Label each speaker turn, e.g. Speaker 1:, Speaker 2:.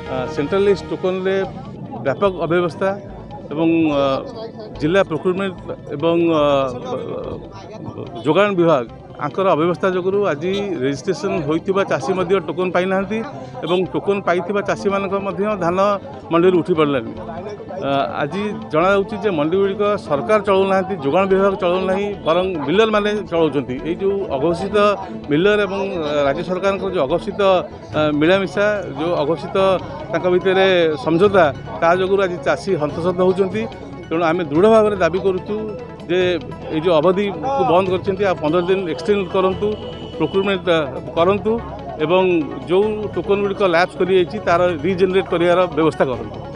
Speaker 1: Central list token रे व्यापक अव्यवस्था एवं जिला प्रोक्यूरमेंट एवं जोगाण विभाग आंकर अव्यवस्था जो आज रेजिस्ट्रेशन होइतिबा चाषी टोकन पाई ना टोकन पाई चाषी मान धान मंडी उठी पड़लानी। आज जना जे मंडी गुड़िक सरकार चलाऊना जोगाण विभाग चलाऊना बरं मिलर मैंने चलाउछंती ये जो अघोषित मिलर एवं राज्य सरकार जो अघोषित मिलामिशा जो अघोषित भितर समझौता ता जो आज चाषी हंतसंत होती। तेणु आम दृढ़ भाव में दाबी करुचु जे ये जो अवधि को बंद कर 15 दिन एक्सटेंड करंतु प्रोक्यूरमेंट करंतु एवं जो टोकन गुड़िक लैप्स कर तार रिजेनेरेट करार व्यवस्था करंतु।